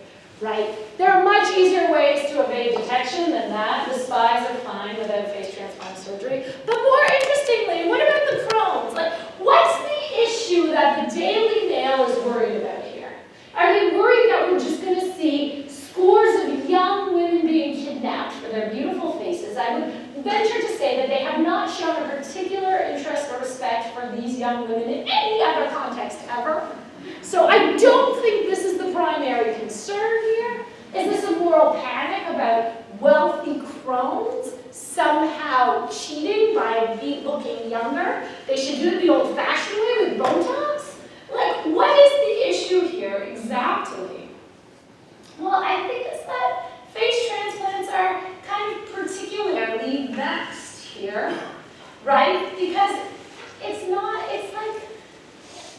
right? There are much easier ways to evade detection than that. The spies are fine without face transplant surgery. But more interestingly, what about the Crohn's? Like, what's the issue that the Daily Mail is worried about here? Are they worried that we're just going to see scores of young women being kidnapped for their beautiful faces? I would venture to say that they have not shown a particular interest or respect for these young women in any other context ever. So I don't think this is the primary concern here. Is this a moral panic about wealthy crones somehow cheating by looking younger? They should do it the old-fashioned way with Botox? Like, what is the issue here exactly? Well, I think it's that face transplants are kind of particularly vexed here, right? Because it's like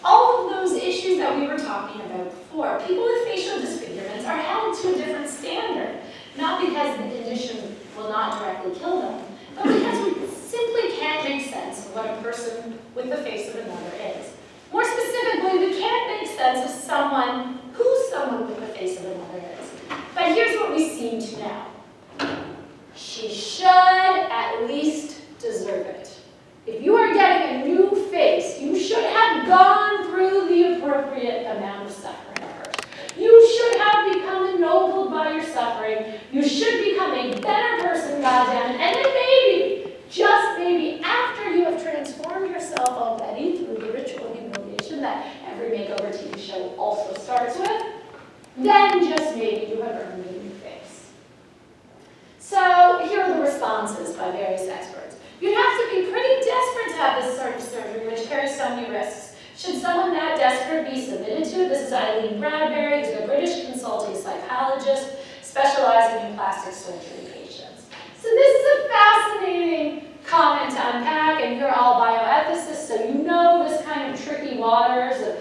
all of those issues that we were talking about before. People with facial disfigurements are held to a different standard, not because the condition will not directly kill them, but because we simply can't make sense of what a person with the face of another is. More specifically, we can't make sense of who someone with the face of another is. But here's what we seem to know. She should at least deserve it. If you are getting a new face, you should have gone through the appropriate amount of suffering first. You should have become ennobled by your suffering. You should become a better person, goddammit. And then maybe, just maybe, after you have transformed yourself already through the ritual humiliation that every makeover TV show also starts with, then just maybe you have earned a new face. So here are the responses by various experts. You'd have to be pretty desperate to have this sort of surgery, which carries so many risks. Should someone that desperate be submitted to it? This is Eileen Bradbury, who's a British consulting psychologist specializing in plastic surgery patients. So this is a fascinating comment to unpack, and you're all bioethicists, so you know this kind of tricky waters of,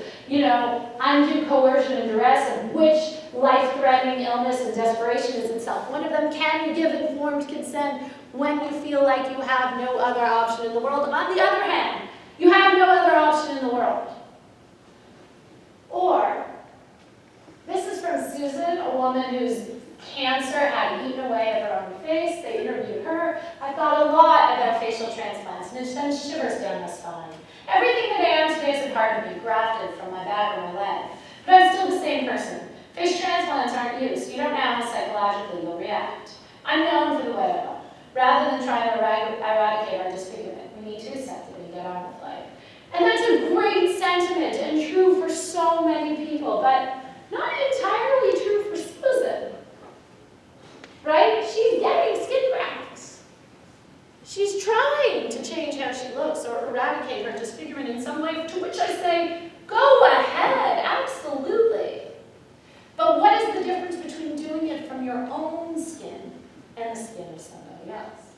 undue coercion and duress, of which life-threatening illness and desperation is itself one of them. Can you give informed consent when you feel like you have no other option in the world? And on the other hand, you have no other option in the world. Or, this is from Susan, a woman whose cancer had eaten away at her own face. They interviewed her. I thought a lot about facial transplants, and it sends shivers down my spine. Everything that I am today is a part of me, grafted from my back or my leg. But I'm still the same person. Fish transplants aren't you, so you don't know how psychologically you'll react. I'm known for the way I look. Rather than trying to eradicate our disfigurement, we need to accept it and get on with life. And that's a great sentiment and true for so many people, but not entirely true for Susan. Right? She's getting skin grafts. She's trying to change how she looks or eradicate her disfigurement in some way, to which I say, go ahead, absolutely. But what is the difference between doing it from your own skin and the skin of somebody else?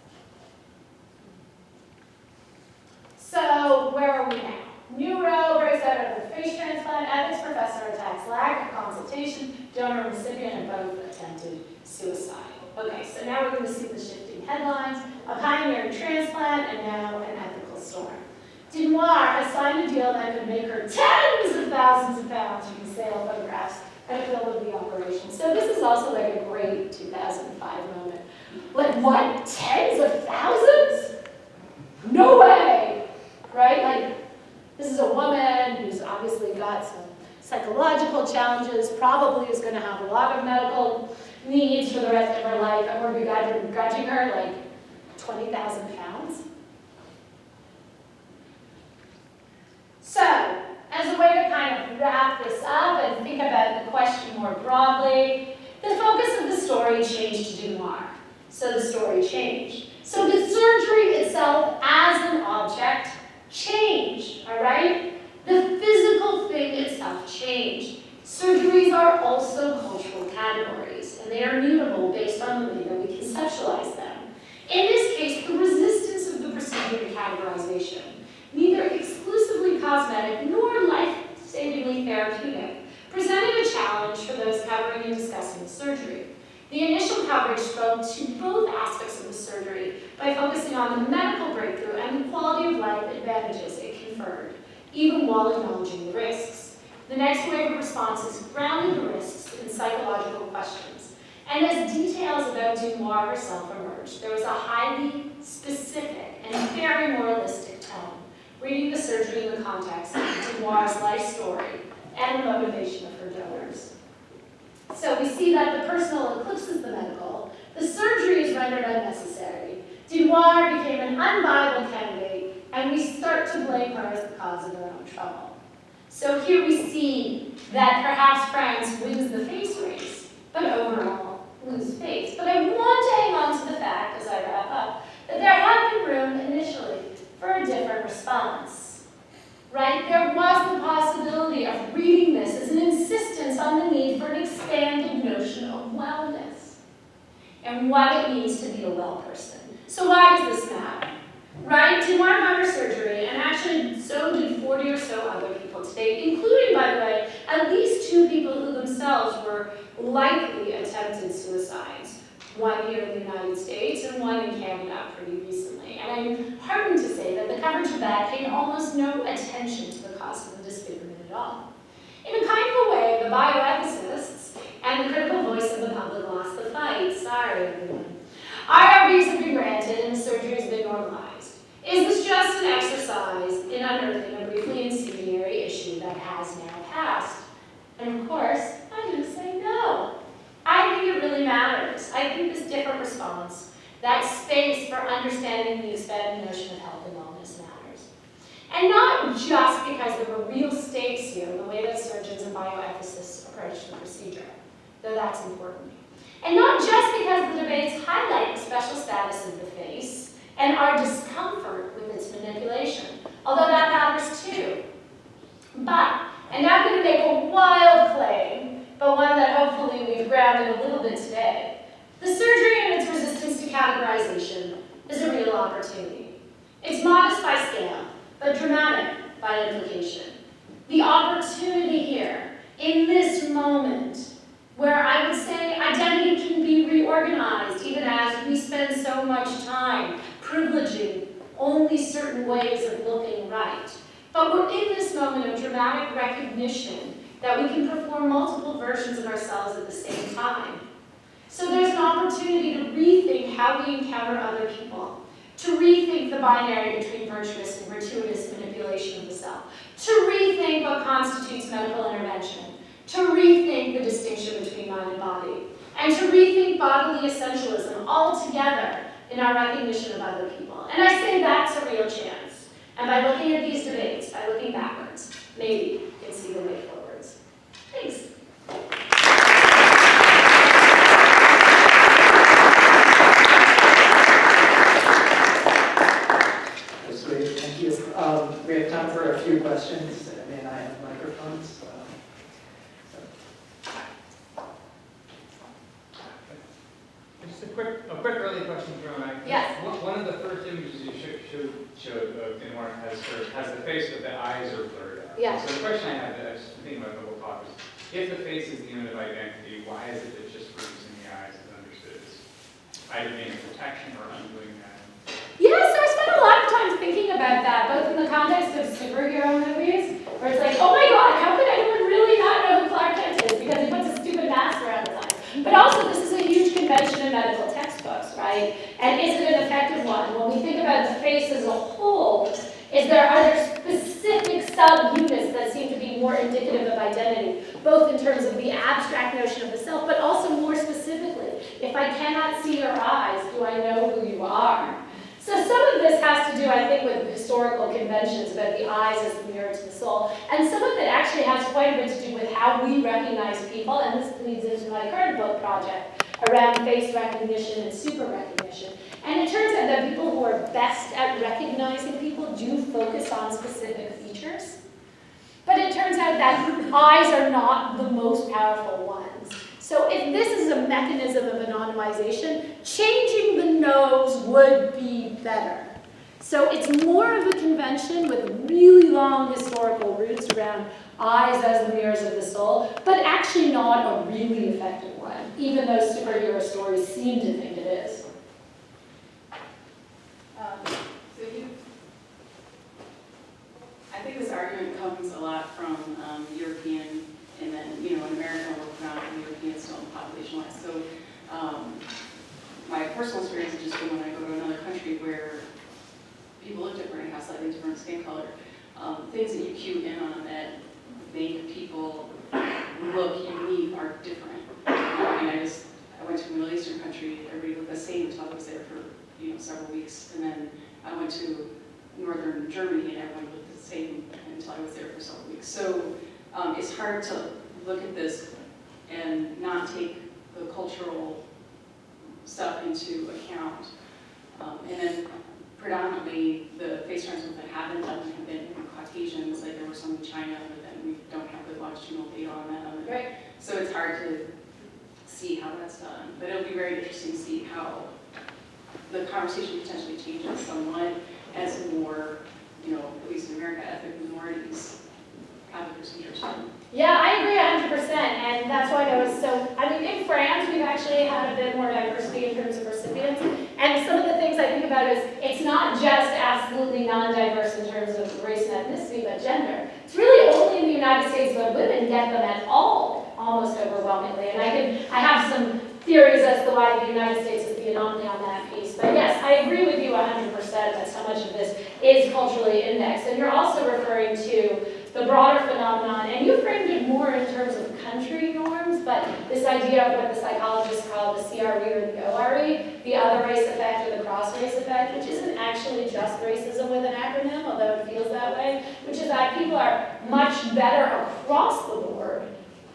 So, where are we now? Neuro breaks out of the face transplant, ethics professor attacks lack of consultation, donor and recipient, and both attempted suicide. Okay, so now we're going to see the shifting headlines, a pioneering transplant, and now an ethical storm. Denoir has signed a deal that could make her tens of thousands of pounds from the sale of photographs at a field of the operation. So this is also like a great 2005 moment. Like what, tens of thousands? No way, right? Like, this is a woman who's obviously got some psychological challenges, probably is going to have a lot of medical needs for the rest of her life, and we're begrudging her like 20,000 pounds. So, as a way to kind of wrap this up and think about the question more broadly, the focus of the story changed to Denoir. So the story changed. So the surgery itself as an object changed, all right? The physical thing itself changed. Surgeries are also cultural categories, and they are mutable based on the way that we conceptualize them. In this case, the resistance of the procedure to categorization, neither exclusively cosmetic nor life-savingly therapeutic, presented a challenge for those covering and discussing the surgery. The initial coverage spoke to both aspects of the surgery by focusing on the medical breakthrough and the quality of life advantages it conferred, even while acknowledging the risks. The next wave of responses grounded the risks in psychological questions, and as details about Denoir herself emerged, there was a highly specific and very moralistic tone, reading the surgery in the context of Denoir's life story and the motivation of her donors. So we see that the personal eclipses the medical, the surgery is rendered unnecessary, Denoir became an unviable candidate, and we start to blame her as the cause of her own trouble. So here we see that perhaps France wins the face race, but overall lose face. But I want to hang on to the fact, as I wrap up, that there had been room initially for a different response. Right? There was the possibility of reading this as an insistence on the need for an expanded notion of wellness and what it means to be a well person. So why does this matter? Right? Denoir had her surgery, and actually so did 40 or so other people today, including, by the way, at least 2 people who themselves were likely attempted suicides. One here in the United States and one in Canada pretty recently. And I'm heartened to say that the coverage of that paid almost no attention to the cause of the disfigurement at all. In a kind of a way, the bioethicists and the critical voice of the public lost the fight. Sorry, everyone. IRBs have been granted and the surgery has been normalized. Is this just an exercise in unearthing a briefly incendiary issue that has now passed? And of course, I'm going to say no. I think it really matters. I think this different response, that space for understanding the expanded notion of health and wellness matters. And not just because there were real stakes here in the way that surgeons and bioethicists approach the procedure, though that's important. And not just because the debates highlight the special status of the face and our discomfort with its manipulation, although that matters too. But, and I'm going to make a wild claim, but one that hopefully we've grounded a little bit today. The surgery and its resistance to categorization is a real opportunity. It's modest by scale, but dramatic by implication. The opportunity here, in this moment, where I would say identity can be reorganized, even as we spend so much time privileging only certain ways of looking right. But we're in this moment of dramatic recognition that we can perform multiple versions of ourselves at the same time. So there's an opportunity to rethink how we encounter other people, to rethink the binary between virtuous and gratuitous manipulation of the self, to rethink what constitutes medical intervention, to rethink the distinction between mind and body, and to rethink bodily essentialism altogether in our recognition of other people. And I say that's a real chance. And by looking at these debates, by looking backwards, maybe you can see the way forwards. Thanks. That's great, thank you. We have time for a few questions. May and I have microphones. Just a quick early question, Sharrona. Yes. One of the first images you showed of Denmark has the face, but the eyes are blurred out. Yes. So the question I have, I was thinking about the whole talk, is if the face is the unit of identity, why is it that just reducing the eyes is understood as either being a protection or undoing that? Yeah, so I spent a lot of time thinking about that, both in the context of superhero movies, where it's like, oh my god, how could anyone really not know who Clark Kent is because he puts a stupid mask around his eyes? But also, this is a huge convention in medical textbooks, right? And is it an effective one? When we think about the face as a whole, are there specific subunits that seem to be more indicative of identity, both in terms of the abstract notion of the self, but also more specifically, if I cannot see your eyes, do I know who you are? So some of this has to do, I think, with historical conventions about the eyes as the mirror to the soul, and some of it actually has quite a bit to do with how we recognize people, and this leads into my current book project around face recognition and super recognition. And it turns out that people who are best at recognizing people do focus on specific features, but it turns out that eyes are not the most powerful ones. So if this is a mechanism of anonymization, changing the nose would be better. So it's more of a convention with really long historical roots around eyes as the mirrors of the soul, but actually not a really effective one, even though superhero stories seem to think it is. I think this argument comes a lot from European, and then, in America, we're predominantly European still population-wise. So my personal experience has just been when I go to another country where people look different, have slightly different skin color, things that you cue in on that make people look unique are different. I went to a Middle Eastern country, everybody looked the same until I was there for several weeks, and then I went to northern Germany and everyone looked the same until I was there for several weeks. So it's hard to look at this and not take the cultural stuff into account. And then predominantly the face transplants that have been done have been Caucasians, like there were some in China, but then we don't have good longitudinal data on them. Right. So it's hard to see how that's done. But it'll be very interesting to see how the conversation potentially changes somewhat as more, at least in America, ethnic minorities have the procedures done. Yeah, I agree 100%, and that's why I was in France, we've actually had a bit more diversity in terms of recipients, and some of the things I think about is, it's not just absolutely non-diverse in terms of race and ethnicity, but gender. It's really only in the United States that women get them at all, almost overwhelmingly, and I have some theories as to why the United States is the anomaly on that piece. But yes, I agree with you 100% that so much of this is culturally indexed. And you're also referring to the broader phenomenon, and you framed it more in terms of country norms, but this idea of what the psychologists call the CRE or the ORE, the other race effect or the cross-race effect, which isn't actually just racism with an acronym, although it feels that way, which is that people are much better across the board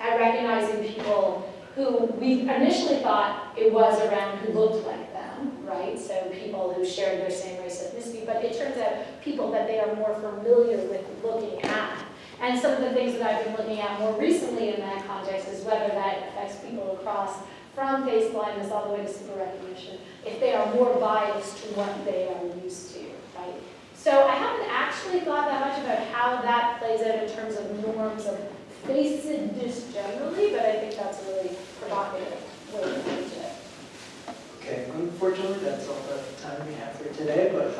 at recognizing people who we initially thought it was around who looked like them, right? So people who shared their same race ethnicity, but it turns out people that they are more familiar with looking at. And some of the things that I've been looking at more recently in that context is whether that affects people across from face blindness all the way to super recognition, if they are more biased to what they are used to, right? So I haven't actually thought that much about how that plays out in terms of norms of facedness generally, but I think that's a really provocative way to think it. Okay, unfortunately, that's all the time we have for today, but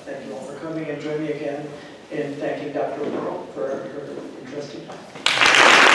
thank you all for coming, and join me again in thanking Dr. Pearl for her interesting talk.